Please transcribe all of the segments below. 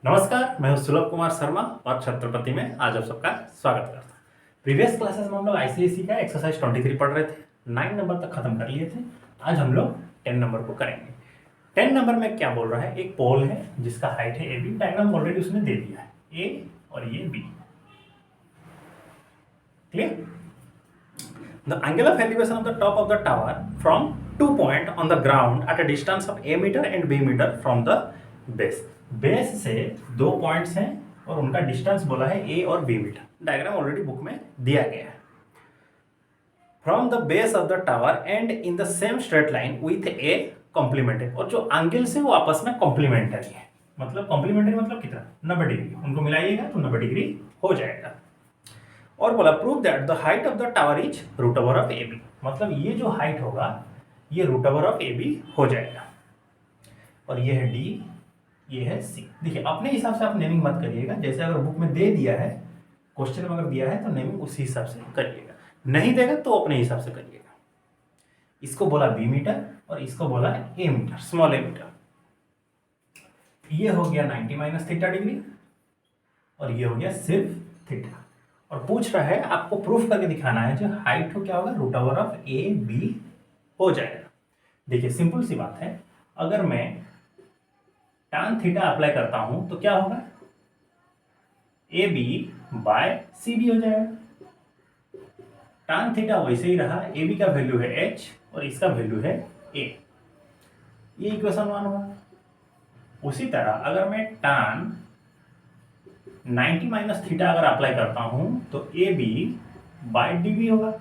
नमस्कार, मैं हूं सुलभ कुमार शर्मा और छत्रपति में आज आप सबका स्वागत करता हूं। प्रीवियस क्लासेस में हम लोग आईसीएसई का एक्सरसाइज 23 पढ़ रहे थे, 9 नंबर तक खत्म कर लिए थे। आज हम लोग 10 नंबर को करेंगे। 10 नंबर में क्या बोल रहा है, एक पोल है जिसका हाइट है AB, डायग्राम ऑलरेडी उसने दे दिया है, ए और ये B. Clear? The angle of elevation of the top of the tower from 2 point on the ground at a distance of A meter and B meter from the base. Base से 2 points हैं और उनका distance बोला है A और B मीटर। Diagram already book में दिया गया है। From the base of the tower and in the same straight line with a complementary, और जो एंगल से वो आपस में कॉम्प्लीमेंटरी है। मतलब कॉम्प्लीमेंट्री मतलब कितना, 90 डिग्री। उनको मिलाइएगा तो 90 डिग्री हो जाएगा। और बोला prove that the height of the tower is root over of A B, मतलब ये जो हाइट होगा ये root over of A B हो जाएगा। और ये है डी, ये है सी। देखिए अपने हिसाब से आप नेमिंग मत करिएगा, जैसे अगर बुक में दे दिया है, क्वेश्चन में अगर दिया है तो नेमिंग उसी हिसाब से करिएगा, नहीं देगा तो अपने हिसाब से करिएगा। इसको बोला बी मीटर और इसको बोला ए मीटर, स्मॉल ए मीटर। ये हो गया 90 माइनस थीटा डिग्री और ये हो गया सिर्फ थीटा। और पूछ रहा है आपको प्रूफ करके दिखाना है जो हाइट हो क्या होगा, root over of A B हो जाएगा। देखिए सिंपल सी बात है, अगर मैं tan थीटा अप्लाई करता हूं तो क्या होगा, A B by C B हो जाएगा। tan थीटा वैसे ही रहा, ए बी का वैल्यू है h और इसका वैल्यू है a, ये इक्वेशन 1 हुआ। उसी तरह अगर मैं tan 90 माइनस थीटा अगर अप्लाई करता हूं तो A B by D B होगा।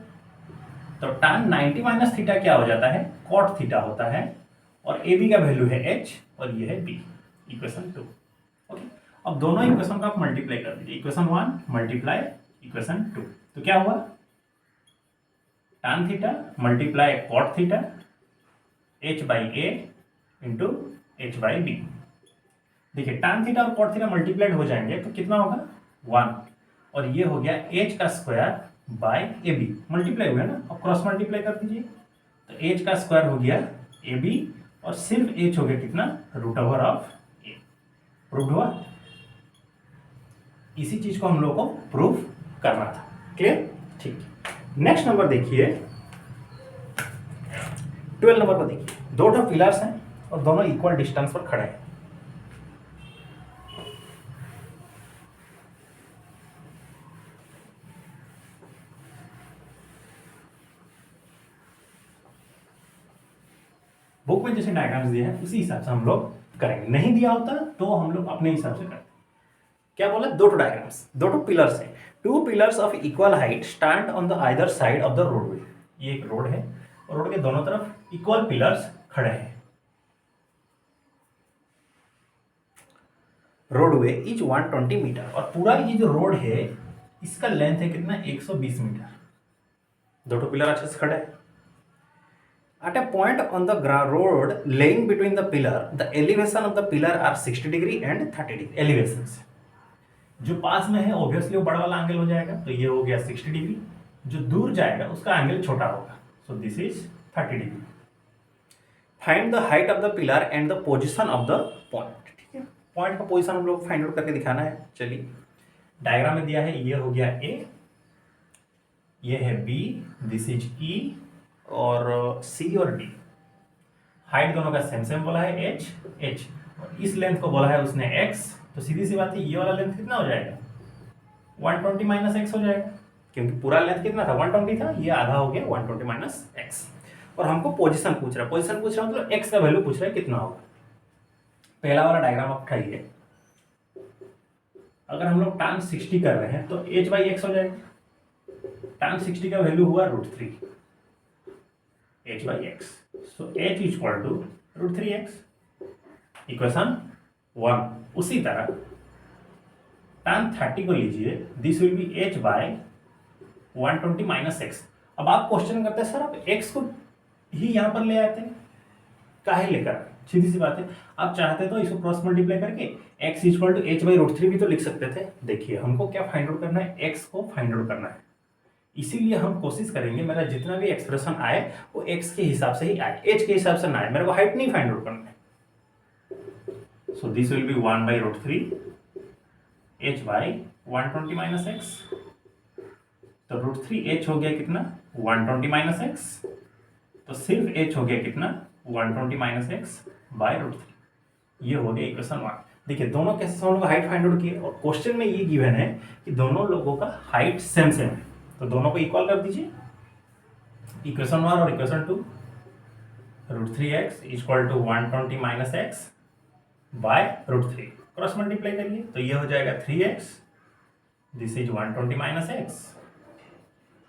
तो tan 90 माइनस थीटा क्या हो जाता है, cot थीटा होता है, और ए बी का वैल्यू है h और ये है b, इक्वेशन 2। ओके, अब दोनों इक्वेशन को आप मल्टीप्लाई कर दीजिए, इक्वेशन 1 मल्टीप्लाई इक्वेशन 2, तो क्या हुआ, tan theta multiply cot theta h by A into h by B. देखिए tan थीटा और cot थीटा मल्टीप्लाइड हो जाएंगे तो कितना होगा 1, और ये हो गया h का square by A B, multiply हुआ ना, अब क्रॉस मल्टीप्लाई कर दीजिए तो h का स्क्वायर हो गया ए बी और सिर्फ h हो गया कितना, root over of A. Prove हुआ। इसी चीज को हम लोग को प्रूव करना था। क्लियर? ठीक है, नेक्स्ट नंबर देखिए 12 नंबर को देखिए। दो पिलर्स हैं और दोनों इक्वल डिस्टेंस पर खड़े हैं। बुक में जैसे डायग्राम्स दिए हैं उसी हिसाब से हम लोग करेंगे, नहीं दिया होता तो हम लोग अपने हिसाब से करते। क्या बोला, दो डायग्राम्स, दो पिलर्स हैं। 2 pillars of equal height stand on the either side of the roadway. ये एक रोड है और रोड के दोनों तरफ इक्वल पिलर्स खड़े हैं। रोडवे इज 120 मीटर, और पूरा ये जो रोड है इसका लेंथ है कितना, 120 मीटर। दो पिलर अच्छे से खड़े हैं। At a point on the road laying between the pillar, the elevation of the pillar are 60 degree and 30 degree elevations। जो पास में है ऑब्वियसली वो बड़ा वाला एंगल हो जाएगा, तो ये हो गया 60 डिग्री। जो दूर जाएगा उसका एंगल छोटा होगा, so this is 30 degree. Find the height of the pillar and the position of the point. ठीक है, पॉइंट का पोजिशन हम लोग फाइंड आउट करके दिखाना है। चलिए डायग्राम में दिया है, ये हो गया ए, ये है बी, दिस इज ई और सी और डी। हाइट दोनों का सेम सेम बोला है h, और इस लेंथ को बोला है उसने x, तो सीधी सी बात है ये वाला लेंथ कितना हो जाएगा, 120 माइनस x हो जाएगा, क्योंकि पूरा लेंथ कितना था 120 था, ये आधा हो गया 120 माइनस x। और हमको पोजीशन पूछ रहा है, पोजीशन पूछ रहा है मतलब x का वैल्यू पूछ रहा है कितना होगा। पहला वाला डायग्राम आप उठाइए, अगर हम लोग tan 60 कर रहे हैं तो h बाई x हो जाएगा। tan 60 का वैल्यू हुआ √3 h by x, so h equal to √3x, equation 1। उसी तरह tan 30 को लीजिए, this will B h by 120 minus x। अब आप क्वेश्चन करते हैं सर आप x को ही यहाँ पर ले आते हैं, काहे लेकर, सीधी सी बात है, आप चाहते तो इसको क्रॉस मल्टीप्लाई करके x equal to h by √3 भी तो लिख सकते थे। देखिए हमको क्या फाइंड आउट करना है, x को फाइंड आउट करना है, इसीलिए हम कोशिश करेंगे मेरा जितना भी एक्सप्रेशन आए वो x के हिसाब से ही आए, h के हिसाब से ना आए। मेरे को हाइट नहीं फाइंड आउट करना है, So this will be 1 by root 3 h by 120 minus x. तो रूट 3 h हो गया कितना 120 माइनस एक्स, तो सिर्फ h हो गया कितना 120 माइनस एक्स बाय रूट 3। ये हो गया इक्वेशन 1। देखिए दोनों कैसे हम लोग हाइट फाइंड आउट किए और क्वेश्चन में ये गिवन है कि दोनों लोगों का हाइट सेम सेम है, तो दोनों को इक्वल कर दीजिए। इक्वेशन 1 और equation 2, root 3x equal to 120 minus x by root 3, cross multiply करिए तो ये हो जाएगा 3x, this is 120 minus x,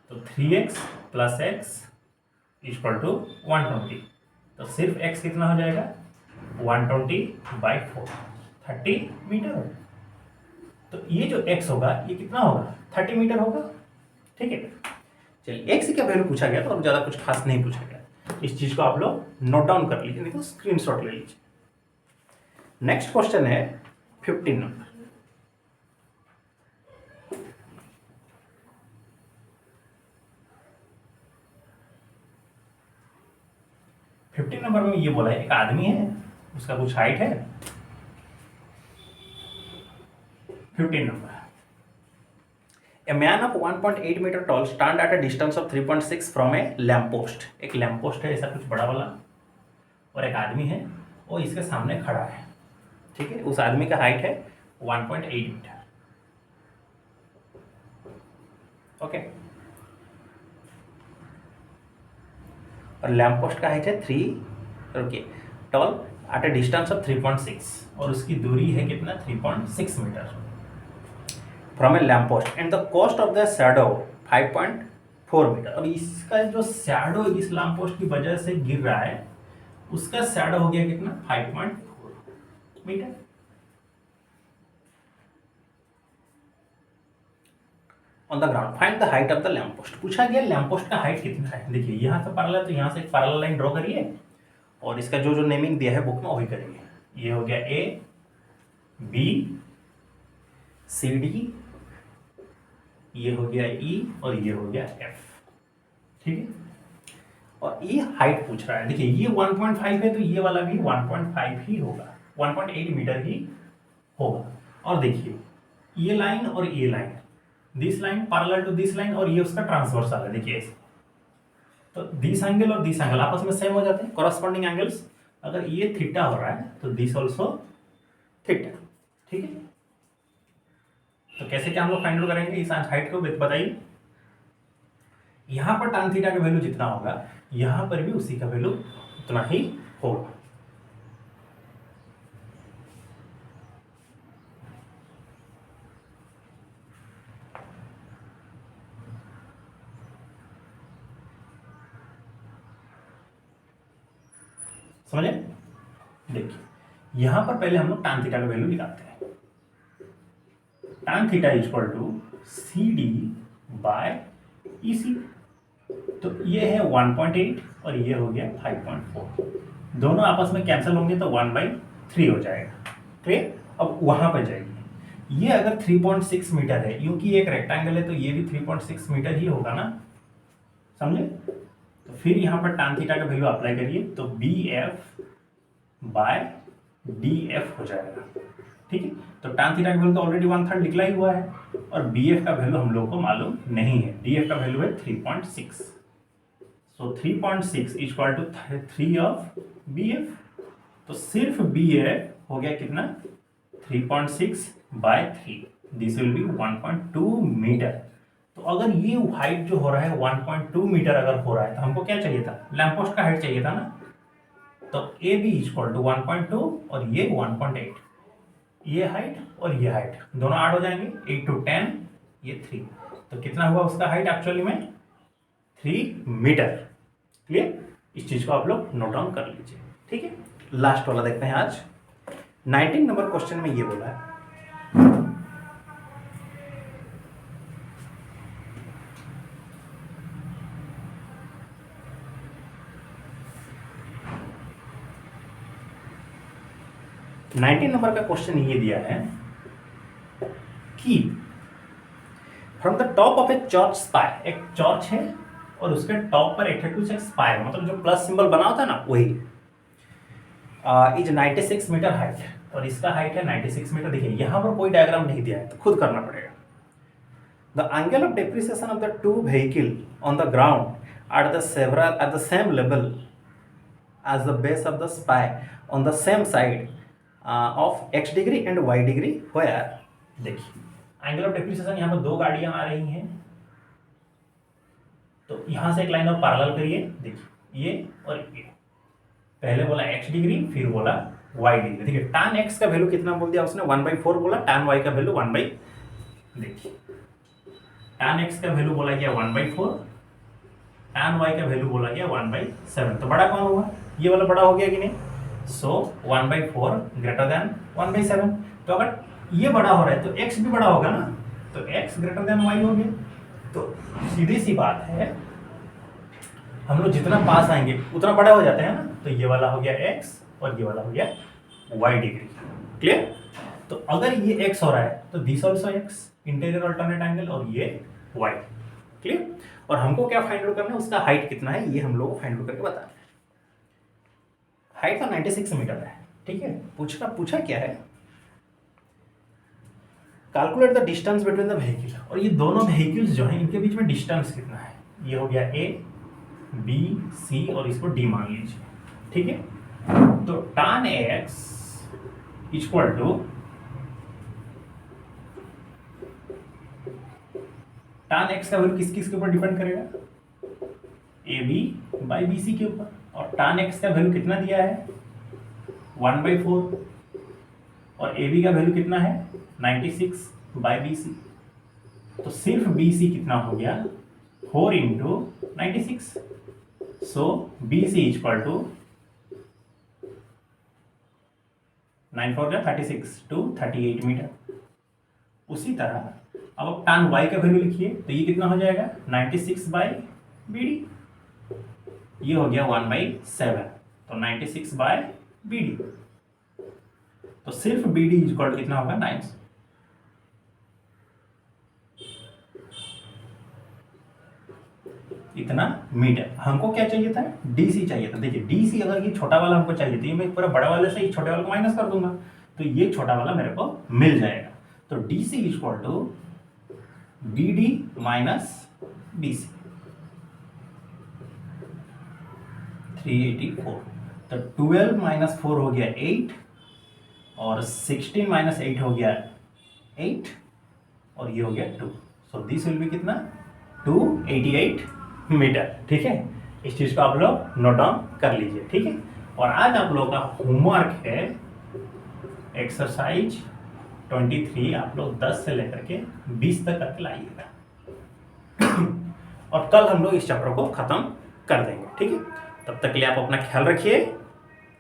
तो 3x plus x equal to 120, तो सिर्फ x कितना हो जाएगा 120 बाई 4, 30 मीटर। तो ये जो x होगा ये कितना होगा 30 मीटर होगा। ठीक है, चलिए x का वैल्यू पूछा गया तो अब ज़्यादा कुछ खास नहीं पूछा गया, इस चीज़ को आप लोग नोट डाउन कर लीजिए, नहीं तो स्क्रीनशॉट ले लीजिए। नेक्स्ट क्वेश्चन है 15 नंबर। नंबर में ये बोला है एक आदमी है, उसका कुछ हाइट है। 15 number, A man of 1.8 metre tall stand at a distance of 3.6 from a lamp post. एक लैम्प पोस्ट है ऐसा कुछ बड़ा वाला, और एक आदमी है वो इसके सामने खड़ा है। ठीक है, उस आदमी का हाइट है 1.8 मीटर। ओके, और लैम्प पोस्ट का हाइट है 3 okay tall at a distance of 3.6, और उसकी दूरी है कितना 3.6 metre from a lamp post, and the cast of the shadow 5.4 metre. अब इसका जो शैडो इस लैम्प पोस्ट की वजह से गिर रहा है, उसका शैडो हो गया कितना 5.4 metre. On the ground find the height of the lamp post. पूछा गया लैम्प पोस्ट का हाइट कितना है। देखिए यहाँ से पैरेलल, तो यहाँ से एक पैरेलल लाइन ड्रॉ करिए और इसका जो जो नेमिंग दिया है बुक में वही करिए। ये हो गया ए बी सी डी, ये हो गया ई, और ये हो गया एफ। ठीक है, और ये हाइट पूछ रहा है। देखिए ये 1.5 है तो ये वाला भी 1.5 ही होगा, 1.8 मीटर ही होगा। और देखिए ये लाइन और ये line, this line parallel to this line, और ये उसका ट्रांसवर्सल है। देखिए ऐसे, तो दिस एंगल और दिस एंगल आपस में सेम हो जाते हैं, कॉरस्पॉन्डिंग एंगल्स। अगर ये थीटा हो रहा है तो दिस ऑल्सो थीटा। ठीक है, तो कैसे क्या हम लोग फाइंड आउट करेंगे इस हाइट को, बताइए। यहां पर tan थीटा का वैल्यू जितना होगा यहां पर भी उसी का वैल्यू उतना ही होगा। समझे? देखिए यहां पर पहले हम लोग tan थीटा का वैल्यू निकालते हैं। tan theta equal to C D by E C, तो ये है 1.8 और ये हो गया 5.4, दोनों आपस में कैंसिल होंगे तो 1/3 हो जाएगा। क्लियर? अब वहां पर जाइए, ये अगर 3.6 मीटर है, क्योंकि एक रेक्टेंगल है तो ये भी 3.6 मीटर ही होगा ना, समझे? तो फिर यहाँ पर tan थीटा का वैल्यू अप्लाई करिए तो B F by D F हो जाएगा। ठीक है, तो tan थीटा का वैल्यू तो ऑलरेडी 1/3 निकला ही हुआ है, और बी एफ का वैल्यू हम लोग को मालूम नहीं है। डी एफ का वैल्यू है 3.6, so 3.6 equal to 3 of B F, तो सिर्फ बी एफ हो गया कितना 3.6 by 3, this will be 1.2 metre. तो अगर ये हाइट जो हो रहा है 1.2 मीटर अगर हो रहा है तो हमको क्या चाहिए था, लैम्प पोस्ट का हाइट चाहिए था ना, तो ए बी इक्वल टू 1.2 और ये 1.8, ये हाइट और ये हाइट दोनों ऐड हो जाएंगे, 8 to 10 ये 3, तो कितना हुआ उसका हाइट एक्चुअली में 3 मीटर। क्लियर? इस चीज को आप लोग नोट डाउन कर लीजिए। ठीक है, लास्ट वाला देखते हैं आज। 19 नंबर क्वेश्चन में ये बोला है, नंबर का क्वेश्चन ये दिया है कि from the top of A church spire, एक चर्च है और उसके टॉप पर एक कुछ एक स्पायर, मतलब जो प्लस सिंबल बना होता है ना वही, इज 96 मीटर हाइट। और इसका हाइट है 96 मीटर। देखिए यहाँ पर कोई डायग्राम नहीं दिया है तो खुद करना पड़ेगा। The angle of depreciation of the two vehicle on the ground at the same level as the base of the spy on the same side of x degree and y degree where, देखिए angle of depreciation यहाँ पर दो गाड़ियां आ रही हैं, तो यहाँ से एक लाइन और पैरेलल करिए। देखिए ये और ये, पहले बोला x डिग्री फिर बोला y डिग्री। देखिए tan x का वैल्यू कितना बोल दिया उसने, 1/4 बोला। tan y का वैल्यू 1 बाई, देखिए tan x का वैल्यू बोला गया 1/4, tan y का वैल्यू बोला गया 1/7। तो बड़ा कौन हुआ, ये वाला बड़ा हो गया कि नहीं। सो 1/4 ग्रेटर देन 1/7। तो अगर ये बड़ा हो रहा है तो x भी बड़ा होगा ना, तो x ग्रेटर देन y हो गया। तो सीधी सी बात है, हम लोग जितना पास आएंगे उतना बड़ा हो जाते हैं ना। तो ये वाला हो गया x और ये वाला हो गया y डिग्री। क्लियर। तो अगर ये x हो रहा है तो this also x, interior alternate angle, और ये y। क्लियर। और हमको क्या फाइंड आउट करना है, उसका हाइट कितना है ये हम लोग को फाइंड आउट करके बताना है। हाइट तो 96 मीटर है। ठीक है। पूछा क्या है, calculate the distance between the vehicle. और ये दोनों व्हीकल्स जो हैं इनके बीच में डिस्टेंस कितना है। ये हो गया a, b, c और इसको d मान लीजिए। ठीक है। तो tan x equal to tan x का वैल्यू किस किस के ऊपर डिपेंड करेगा, ab बाई bc के ऊपर। और tan x का वैल्यू कितना दिया है 1/4 और ab का वैल्यू कितना है 96 बाई bc। तो सिर्फ bc कितना हो गया 4 into 96। So bc equal to 9 4 36 to 38 metre. उसी तरह अब tan y का वैल्यू लिखिए, तो ये कितना हो जाएगा 96 बाई bd, ये हो गया 1/7। तो 96 बाई bd, तो सिर्फ bd इक्वल कितना होगा 9। इतना मीटर। हमको क्या चाहिए था, डीसी चाहिए था। देखिए डीसी अगर ये छोटा वाला हमको चाहिए था, मैं पूरा बड़ा वाले से ही छोटे वाले को माइनस कर दूंगा, तो ये छोटा वाला मेरे को मिल जाएगा। तो DC equal to BD minus BC 384। तो 12 माइनस 4 हो गया 8 और 16 माइनस 8 हो गया 8 और ये हो गया 2। सो दिस विल बी कितना 288 मीटर। ठीक है। इस चीज को आप लोग नोट डाउन कर लीजिए। ठीक है। और आज आप लोगों का होमवर्क है एक्सरसाइज 23। आप लोग 10 से लेकर के 20 तक करके लाइएगा और कल हम लोग इस चैप्टर को खत्म कर देंगे। ठीक है। तब तक के लिए आप अपना ख्याल रखिए,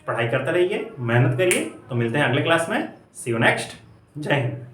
पढ़ाई करते रहिए, मेहनत करिए। तो मिलते हैं अगले क्लास में। सी यू नेक्स्ट। जय हिंद।